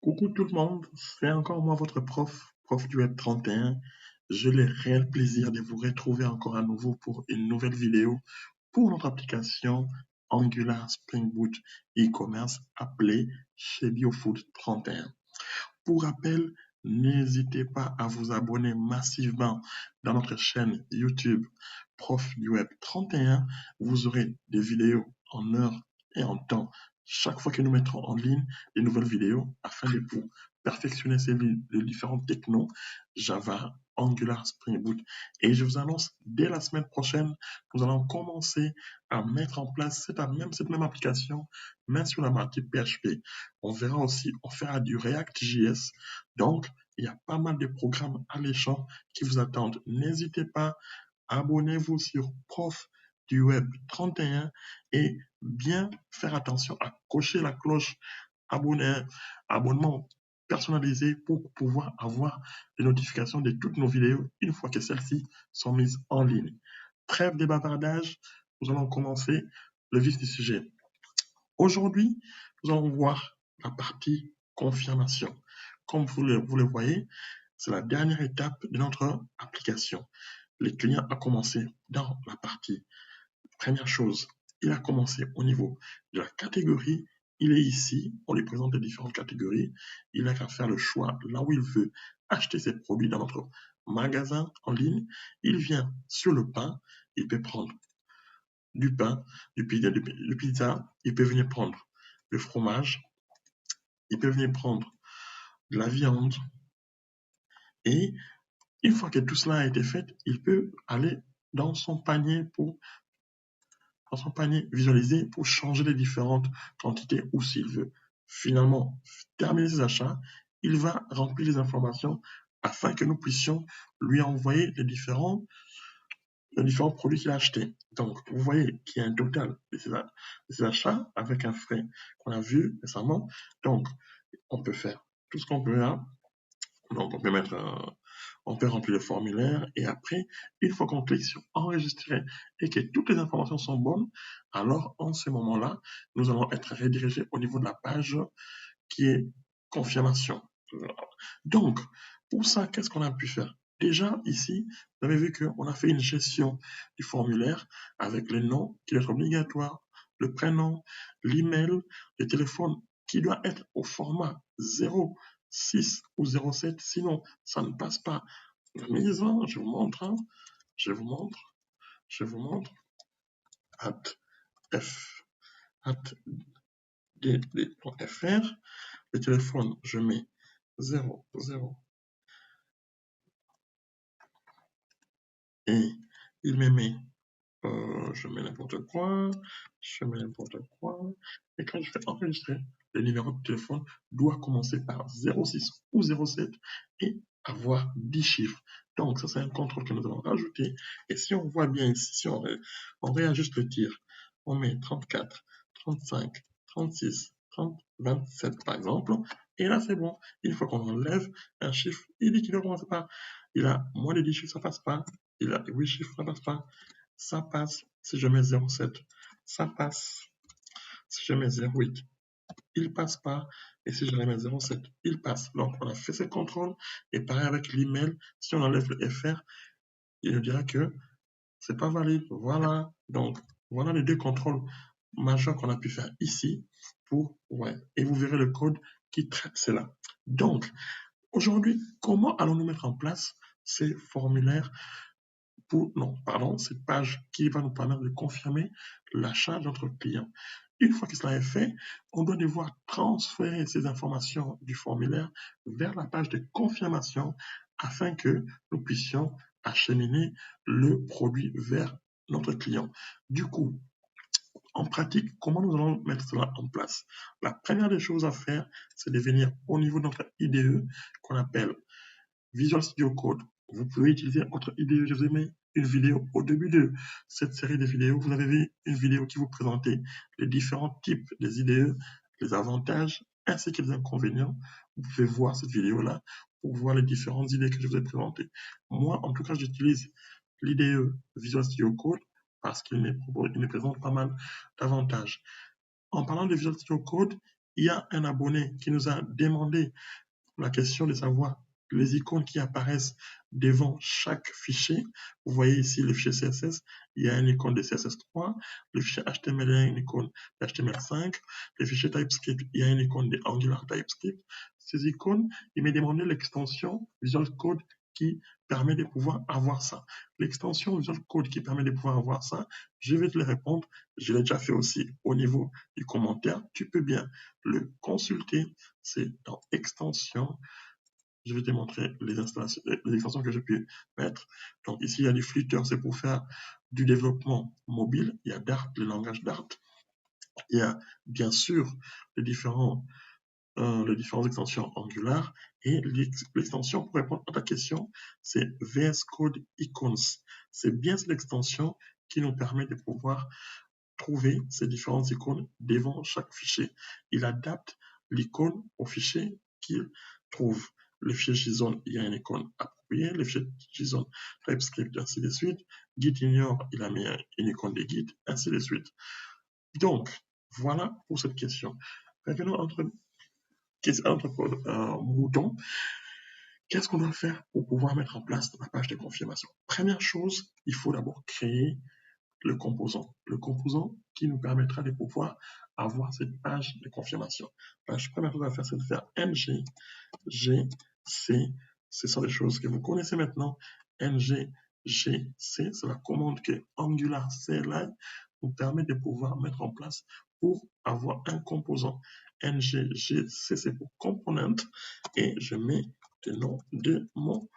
Coucou tout le monde, c'est encore moi votre prof du Web 31. J'ai le réel plaisir de vous retrouver encore à nouveau pour une nouvelle vidéo pour notre application Angular Spring Boot e-commerce appelée chez BioFood 31. Pour rappel, n'hésitez pas à vous abonner massivement dans notre chaîne YouTube Prof du Web 31. Vous aurez des vidéos en heure et en temps chaque fois que nous mettrons en ligne des nouvelles vidéos afin de vous perfectionner les différents technos Java, Angular, Spring Boot. Et je vous annonce, dès la semaine prochaine, nous allons commencer à mettre en place cette même application, mais sur la partie PHP. On verra aussi, on fera du React.js. Donc, il y a pas mal de programmes alléchants qui vous attendent. N'hésitez pas, abonnez-vous sur Prof du Web 31 et bien faire attention à cocher la cloche abonnement personnalisé pour pouvoir avoir les notifications de toutes nos vidéos une fois que celles-ci sont mises en ligne. Trêve de bavardage, nous allons commencer le vif du sujet. Aujourd'hui, nous allons voir la partie confirmation. Comme vous le voyez, c'est la dernière étape de notre application. Le client a commencé dans la partie. Première chose, il a commencé au niveau de la catégorie. Il est ici, on lui présente les différentes catégories. Il n'a qu'à faire le choix là où il veut acheter ses produits dans notre magasin en ligne. Il vient sur le pain, il peut prendre du pain, du pizza, il peut venir prendre le fromage, il peut venir prendre de la viande et une fois que tout cela a été fait, il peut aller dans son panier visualiser pour changer les différentes quantités ou s'il veut finalement terminer ses achats, il va remplir les informations afin que nous puissions lui envoyer les différents produits qu'il a achetés. Donc, vous voyez qu'il y a un total de ces achats avec un frais qu'on a vu récemment. Donc, on peut faire tout ce qu'on peut là. Donc, on peut remplir le formulaire et après, une fois qu'on clique sur enregistrer et que toutes les informations sont bonnes, alors en ce moment-là, nous allons être redirigés au niveau de la page qui est confirmation. Donc, pour ça, qu'est-ce qu'on a pu faire? Déjà, ici, vous avez vu qu'on a fait une gestion du formulaire avec le nom qui doit être obligatoire, le prénom, l'email, le téléphone qui doit être au format 06 ou 07, sinon ça ne passe pas. La mise, je vous montre, je vous montre, at dd.fr, le téléphone, je mets 00 et il me met je mets n'importe quoi, et quand je fais enregistrer, le numéro de téléphone doit commencer par 06 ou 07 et avoir 10 chiffres. Donc, ça, c'est un contrôle que nous allons rajouter. Et si on voit bien ici, si on réajuste le tir, on met 34, 35, 36, 30, 27, par exemple. Et là, c'est bon. Une fois qu'on enlève un chiffre, il dit qu'il ne commence pas. Il a moins de 10 chiffres, ça passe pas. Il a 8 chiffres, ça passe pas. Ça passe si je mets 07. Ça passe si je mets 08. Il passe pas. Et si je mets 07, il passe. Donc, on a fait ce contrôle. Et pareil avec l'email, si on enlève le FR, il nous dira que c'est pas valide. Voilà. Donc, voilà les deux contrôles majeurs qu'on a pu faire ici ouais. Et vous verrez le code qui traite cela. Donc, aujourd'hui, comment allons-nous mettre en place ces formulaires cette page qui va nous permettre de confirmer l'achat de notre client. Une fois que cela est fait, on doit devoir transférer ces informations du formulaire vers la page de confirmation afin que nous puissions acheminer le produit vers notre client. Du coup, en pratique, comment nous allons mettre cela en place? La première des choses à faire, c'est de venir au niveau de notre IDE qu'on appelle Visual Studio Code. Vous pouvez utiliser votre IDE. Je vous ai mis une vidéo au début de cette série de vidéos. Vous avez vu une vidéo qui vous présentait les différents types des IDE, les avantages ainsi que les inconvénients. Vous pouvez voir cette vidéo-là pour voir les différentes idées que je vous ai présentées. Moi, en tout cas, j'utilise l'IDE Visual Studio Code parce qu'il me présente pas mal d'avantages. En parlant de Visual Studio Code, il y a un abonné qui nous a demandé la question de savoir les icônes qui apparaissent devant chaque fichier. Vous voyez ici le fichier CSS, il y a une icône de CSS3, le fichier HTML, il y a une icône d'HTML5, le fichier TypeScript, il y a une icône de Angular TypeScript. Ces icônes, il m'a demandé l'extension Visual Code qui permet de pouvoir avoir ça. L'extension Visual Code qui permet de pouvoir avoir ça, je vais te le répondre. Je l'ai déjà fait aussi au niveau du commentaire. Tu peux bien le consulter. C'est dans extension. Je vais te montrer les installations, les extensions que j'ai pu mettre. Donc ici, il y a du Flutter, c'est pour faire du développement mobile. Il y a Dart, le langage Dart. Il y a bien sûr les différentes extensions Angular et l'extension pour répondre à ta question, c'est VS Code Icons. C'est bien cette extension qui nous permet de pouvoir trouver ces différentes icônes devant chaque fichier. Il adapte l'icône au fichier qu'il trouve. Le fichier JSON, il y a une icône appropriée. Le fichier JSON TypeScript, ainsi de suite. Git ignore, il a mis une icône de Git, ainsi de suite. Donc, voilà pour cette question. Revenons entre moutons. Qu'est-ce qu'on doit faire pour pouvoir mettre en place la page de confirmation? Première chose, il faut d'abord créer le composant qui nous permettra de pouvoir avoir cette page de confirmation. La première chose à faire, c'est de faire ng, g, c. Ce sont des choses que vous connaissez maintenant. ng, g, c, c'est la commande que Angular CLI nous permet de pouvoir mettre en place pour avoir un composant. ng, g, c, c'est pour component et je mets le nom de mon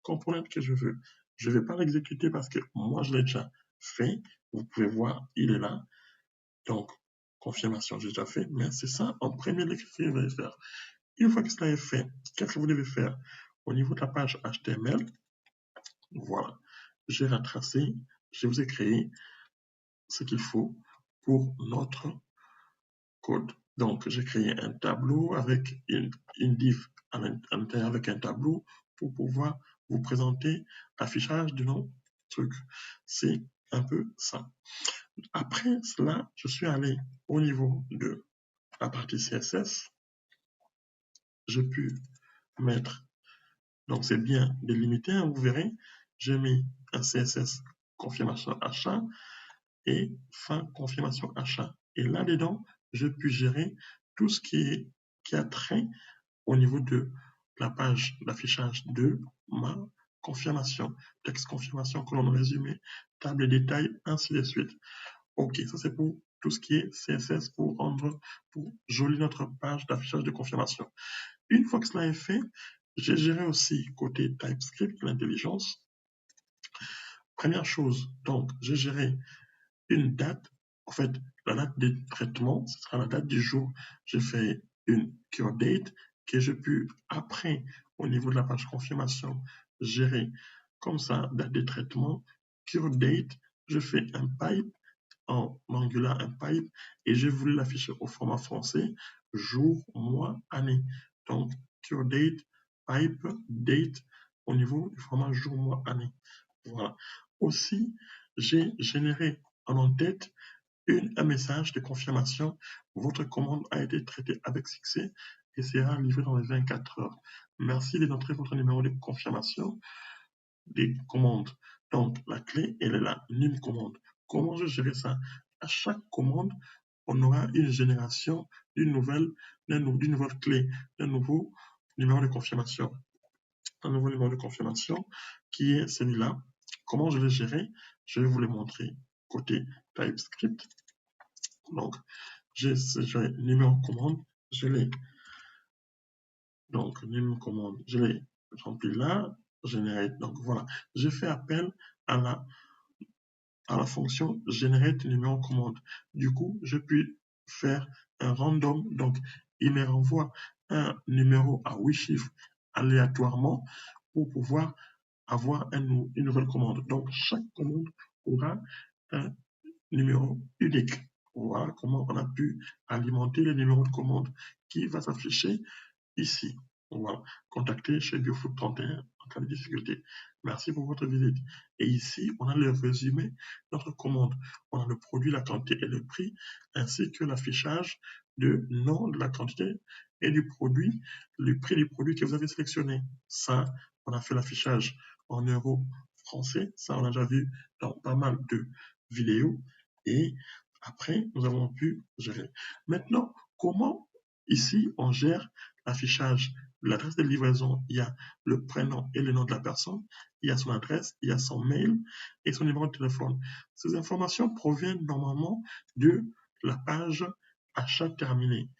component que je veux. Je ne vais pas l'exécuter parce que moi, je l'ai déjà fait. Vous pouvez voir, il est là. Donc, confirmation, j'ai déjà fait. Mais c'est ça, en premier lieu, que vous allez faire. Une fois que cela est fait, qu'est-ce que vous devez faire? Au niveau de la page HTML, voilà. J'ai retracé, je vous ai créé ce qu'il faut pour notre code. Donc, j'ai créé un tableau avec une div à l'intérieur avec un tableau pour pouvoir vous présenter l'affichage de nos trucs. C'est un peu ça. Après cela, je suis allé au niveau de la partie CSS. J'ai pu mettre, donc c'est bien délimité, hein, vous verrez, j'ai mis un CSS confirmation achat et fin confirmation achat. Et là-dedans, je peux gérer tout ce qui a trait au niveau de la page d'affichage de ma confirmation, texte confirmation, colonne résumé, table de détails, ainsi de suite. Ok, ça c'est pour tout ce qui est CSS pour jolir notre page d'affichage de confirmation. Une fois que cela est fait, j'ai géré aussi côté TypeScript, l'intelligence. Première chose, donc j'ai géré une date, en fait, la date de traitement, ce sera la date du jour. J'ai fait une cure date que j'ai pu, après, au niveau de la page confirmation, gérer comme ça, date de traitement, cure date, je fais un pipe en Angular, un pipe, et j'ai voulu l'afficher au format français, jour, mois, année. Donc, cure date, pipe, date, au niveau du format jour, mois, année. Voilà. Aussi, j'ai généré en en-tête un message de confirmation. Votre commande a été traitée avec succès et sera livrée dans les 24 heures. Merci d'entrer votre numéro de confirmation des commandes. Donc, la clé, elle est là, une commande. Comment je gère ça? À chaque commande, on aura une génération d'une nouvelle clé, d'un nouveau numéro de confirmation. Un nouveau numéro de confirmation qui est celui-là. Comment je vais gérer? Je vais vous le montrer côté TypeScript. Donc, j'ai numéro de commande, je l'ai. Donc, numéro de commande, je l'ai rempli là, generate. Donc, voilà. J'ai fait appel à la fonction generate numéro de commande. Du coup, je puis faire un random. Donc, il me renvoie un numéro à 8 chiffres aléatoirement pour pouvoir avoir une nouvelle commande. Donc, chaque commande aura un numéro unique. Voilà comment on a pu alimenter les numéros de commande qui va s'afficher ici. Voilà. Contactez chez BioFood 31 en cas de difficulté. Merci pour votre visite. Et ici, on a le résumé de notre commande. On a le produit, la quantité et le prix, ainsi que l'affichage de nom de la quantité et du produit, le prix du produit que vous avez sélectionné. Ça, on a fait l'affichage en euros français. Ça, on a déjà vu dans pas mal de vidéos. Et après, nous avons pu gérer. Maintenant, comment ici on gère l'affichage de l'adresse de livraison? Il y a le prénom et le nom de la personne, il y a son adresse, il y a son mail et son numéro de téléphone. Ces informations proviennent normalement de la page achat terminé,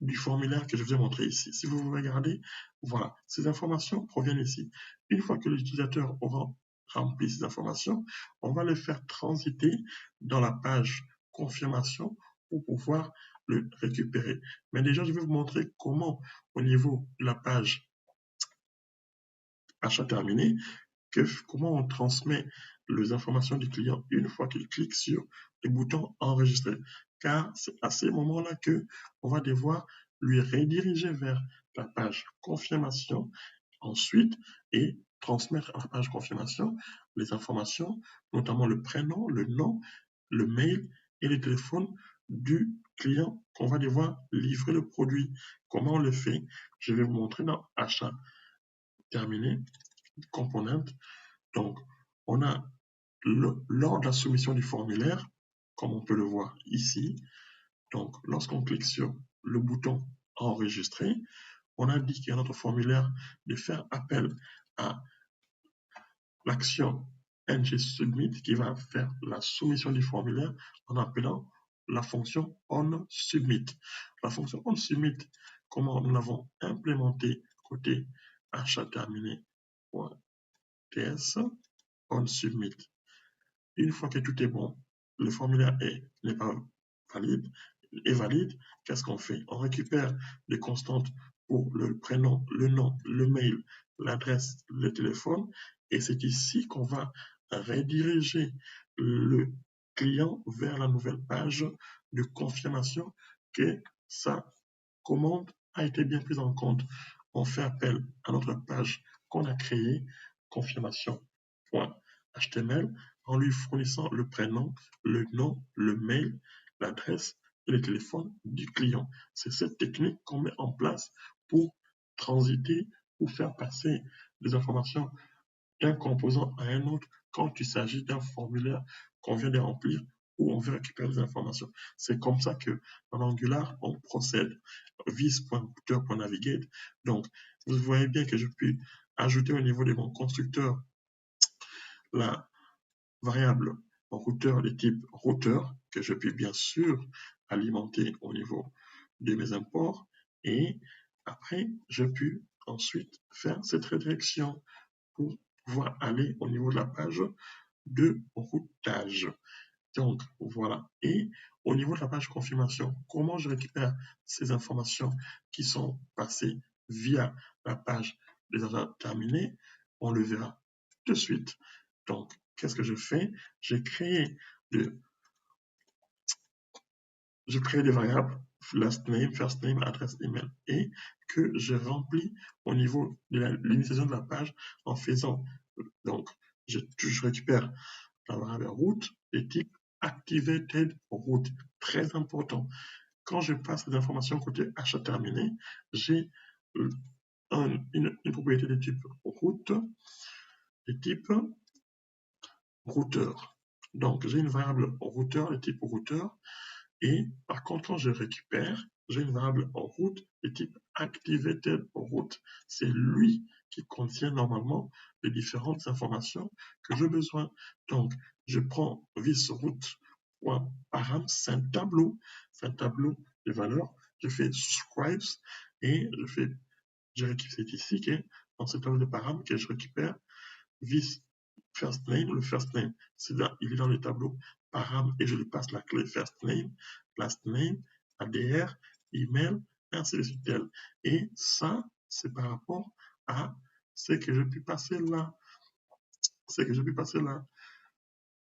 du formulaire que je vous ai montré ici. Si vous regardez, voilà, ces informations proviennent ici. Une fois que l'utilisateur aura rempli ces informations, on va le faire transiter dans la page confirmation pour pouvoir le récupérer. Mais déjà, je vais vous montrer comment, au niveau de la page achat terminé, comment on transmet les informations du client une fois qu'il clique sur le bouton enregistrer. Car c'est à ces moments-là que on va devoir lui rediriger vers la page confirmation ensuite et transmettre à la page confirmation les informations, notamment le prénom, le nom, le mail et le téléphone du client qu'on va devoir livrer le produit. Comment on le fait? Je vais vous montrer dans achat terminé, component. Donc, on a lors de la soumission du formulaire, comme on peut le voir ici, donc lorsqu'on clique sur le bouton enregistrer, on indique à notre formulaire de faire appel à l'action ng-submit qui va faire la soumission du formulaire en appelant la fonction onSubmit. La fonction onSubmit, comment nous l'avons implémentée côté achat terminé.ts, onSubmit. Une fois que tout est bon, le formulaire n'est pas valide, est valide, qu'est-ce qu'on fait? On récupère les constantes pour le prénom, le nom, le mail, l'adresse, le téléphone, et c'est ici qu'on va rediriger le client vers la nouvelle page de confirmation que sa commande a été bien prise en compte. On fait appel à notre page qu'on a créée, confirmation.html, en lui fournissant le prénom, le nom, le mail, l'adresse et le téléphone du client. C'est cette technique qu'on met en place pour transiter ou faire passer des informations d'un composant à un autre quand il s'agit d'un formulaire qu'on vient de remplir où on veut récupérer des informations. C'est comme ça que en Angular, on procède. vis.router.navigate. Donc, vous voyez bien que je peux ajouter au niveau de mon constructeur la variable routeur de type routeur que je peux bien sûr alimenter au niveau de mes imports et après, je peux ensuite faire cette redirection pour pouvoir aller au niveau de la page de routage. Donc, voilà. Et au niveau de la page confirmation, comment je récupère ces informations qui sont passées via la page des achats terminés? On le verra de suite. Donc, qu'est-ce que je fais? J'ai créé des variables last name, first name, adresse email et que je remplis au niveau de l'initialisation de la page en faisant, donc, je récupère la variable route et type activated route. Très important. Quand je passe les informations côté achat terminé, j'ai une propriété de type route, de type routeur. Donc, j'ai une variable routeur de type routeur. Et par contre, quand je récupère, j'ai une variable en route de type activated route. C'est lui qui contient normalement les différentes informations que j'ai besoin. Donc, je prends visroute.param, c'est un tableau de valeurs. Je fais scribes et je récupère ici, dans ce tableau de param que je récupère vis first name, le first name, il est dans le tableau param et je lui passe la clé first name, last name, ADR, email, ainsi de suite. Et ça, c'est par rapport à ce que je puis passer là.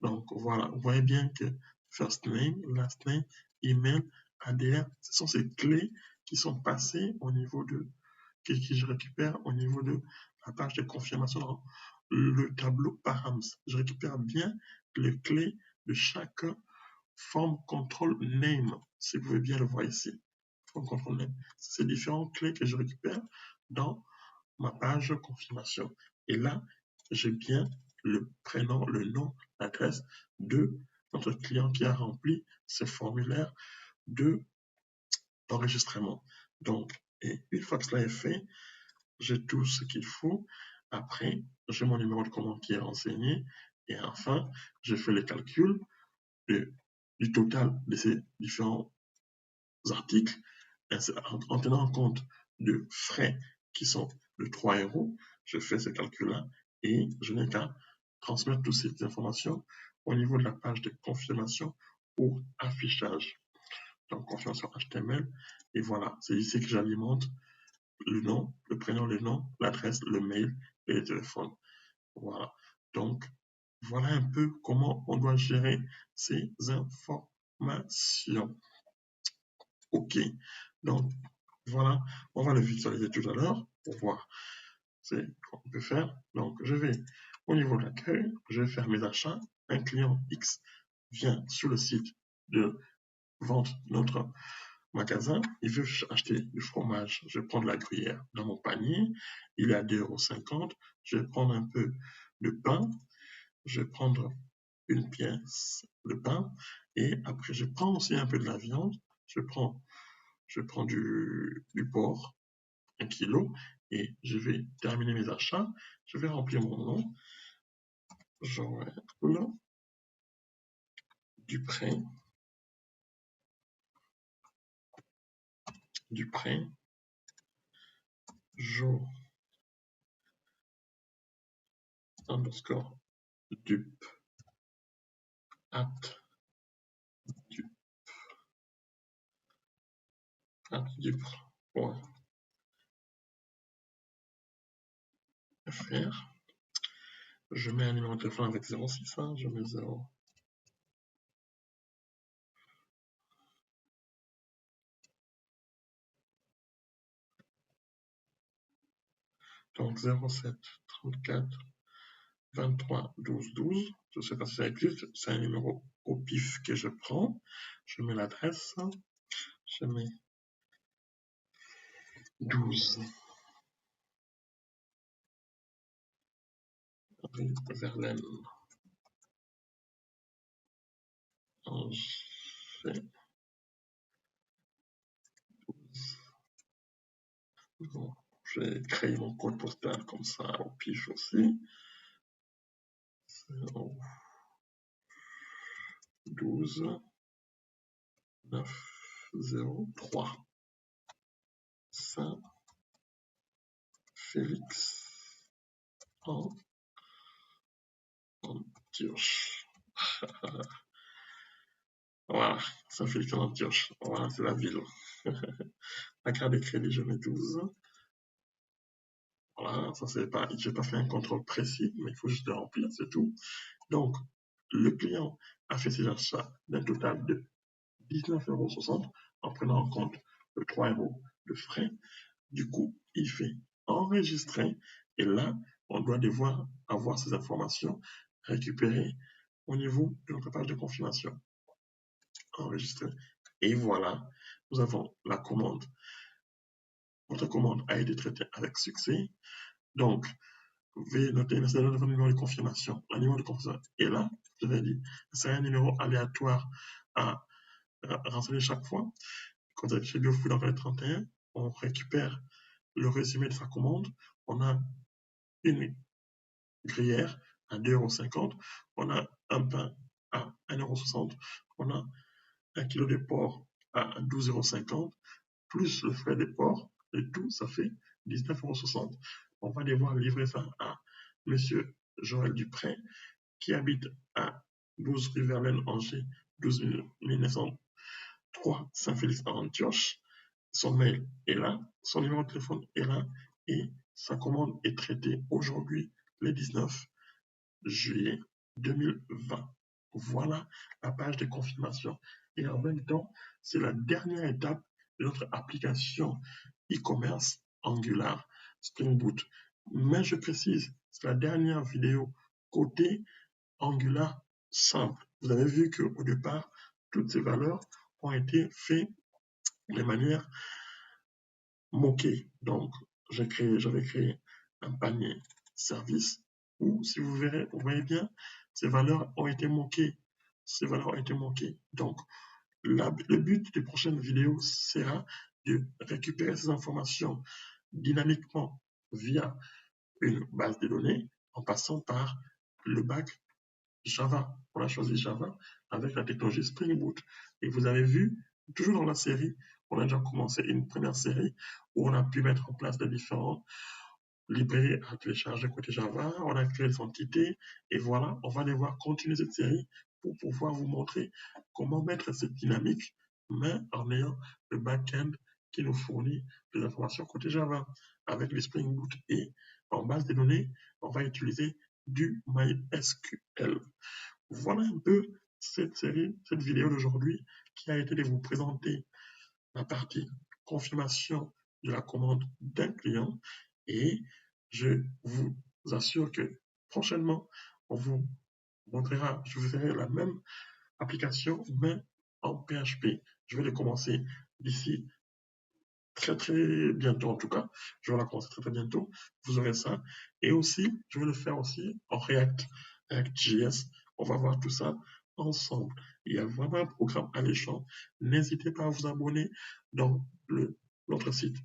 Donc voilà, vous voyez bien que first name, last name, email, ADR, ce sont ces clés qui sont passées au niveau de, que je récupère au niveau de la page de confirmation dans le tableau params. Je récupère bien les clés de chaque form control name, si vous pouvez bien le voir ici. comme contrôle name. C'est ces différentes clés que je récupère dans ma page confirmation. Et là, j'ai bien le prénom, le nom, l'adresse de notre client qui a rempli ce formulaire d'enregistrement. Donc, et une fois que cela est fait, j'ai tout ce qu'il faut. Après, j'ai mon numéro de commande qui est renseigné. Et enfin, je fais les calculs du total de ces différents articles en tenant compte de frais qui sont de 3 euros. Je fais ce calcul-là et je n'ai qu'à transmettre toutes ces informations au niveau de la page de confirmation pour affichage. Donc, confirmation HTML. Et voilà, c'est ici que j'alimente le nom, le prénom, le nom, l'adresse, le mail et le téléphone. Voilà. Donc, voilà un peu comment on doit gérer ces informations. OK. Donc, voilà, on va le visualiser tout à l'heure pour voir ce qu'on peut faire. Donc, je vais au niveau de l'accueil, je vais faire mes achats. Un client X vient sur le site de vente de notre magasin, il veut acheter du fromage. Je vais prendre la gruyère dans mon panier, il est à 2,50 €. Je vais prendre un peu de pain, je vais prendre une pièce de pain et après je prends aussi un peu de la viande. Je prends du porc, 1 kilo, et je vais terminer mes achats. Je vais remplir mon nom. Joël Dupré, Jo underscore dup at dupre.fr. Je mets un numéro de téléphone avec 06, hein, je mets 0. Donc 07 34 23 12 12. Je ne sais pas si ça existe, c'est un numéro au pif que je prends. Je mets l'adresse, je mets 12 rue Verlaine, Angers. Bon, j'ai créé mon code postal comme ça au pif aussi. 12 903 Saint-Félix en Antioche. Voilà, Saint-Félix en Antioche. Voilà, c'est la ville. La carte de crédit, je mets 12. Voilà, ça c'est pas, j'ai pas fait un contrôle précis, mais il faut juste le remplir, c'est tout. Donc, le client a fait ses achats d'un total de 19,60 € en prenant en compte le 3 € de frais. Du coup, il fait enregistrer et là, on doit devoir avoir ces informations récupérées au niveau de notre page de confirmation. Enregistrer. Et voilà, nous avons la commande. Votre commande a été traitée avec succès. Donc, vous pouvez noter le numéro de confirmation. Le numéro de confirmation est là, je l'ai dit. C'est un numéro aléatoire à renseigner chaque fois. Quand vous êtes chez BioFood dans le 31, on récupère le résumé de sa commande. On a une gruyère à 2,50 €. On a un pain à 1,60 €. On a 1 kilo de porc à 12,50 €, plus le frais des porcs. Et tout, ça fait 19,60 €. On va devoir livrer ça à Monsieur Joël Dupré, qui habite à 12 rue Verlaine, Angers, 12 903 Saint-Félix en Antioche. Son mail est là, son numéro de téléphone est là, et sa commande est traitée aujourd'hui, le 19 juillet 2020. Voilà la page de confirmation. Et en même temps, c'est la dernière étape de notre application e-commerce Angular Spring Boot. Mais je précise, c'est la dernière vidéo côté Angular simple. Vous avez vu qu'au départ, toutes ces valeurs ont été faites les manières moquées. Donc, j'avais créé un panier service où, si vous verrez, vous voyez bien, ces valeurs ont été moquées. Ces valeurs ont été moquées. Donc, le but des prochaines vidéos sera de récupérer ces informations dynamiquement via une base de données en passant par le bac Java. On a choisi Java avec la technologie Spring Boot. Et vous avez vu, toujours dans la série, on a déjà commencé une première série où on a pu mettre en place les différentes librairies à télécharger côté Java, on a créé des entités, et voilà, on va devoir continuer cette série pour pouvoir vous montrer comment mettre cette dynamique, mais en ayant le back-end qui nous fournit des informations côté Java avec le Spring Boot. Et en base de données, on va utiliser du MySQL. Voilà un peu cette série, cette vidéo d'aujourd'hui qui a été de vous présenter la partie confirmation de la commande d'un client et je vous assure que prochainement, on vous montrera, je vous ferai la même application, mais en PHP. Je vais le commencer d'ici très très bientôt en tout cas. Je vais la commencer très très bientôt. Vous aurez ça. Et aussi, je vais le faire aussi en React.js. On va voir tout ça ensemble. Il y a vraiment un programme alléchant. N'hésitez pas à vous abonner dans notre site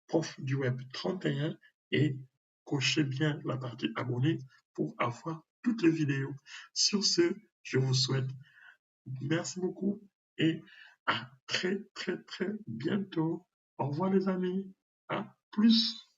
Prof du Web 31 et cochez bien la partie abonné pour avoir toutes les vidéos. Sur ce, je vous souhaite merci beaucoup et à très très très bientôt. Au revoir les amis. À plus.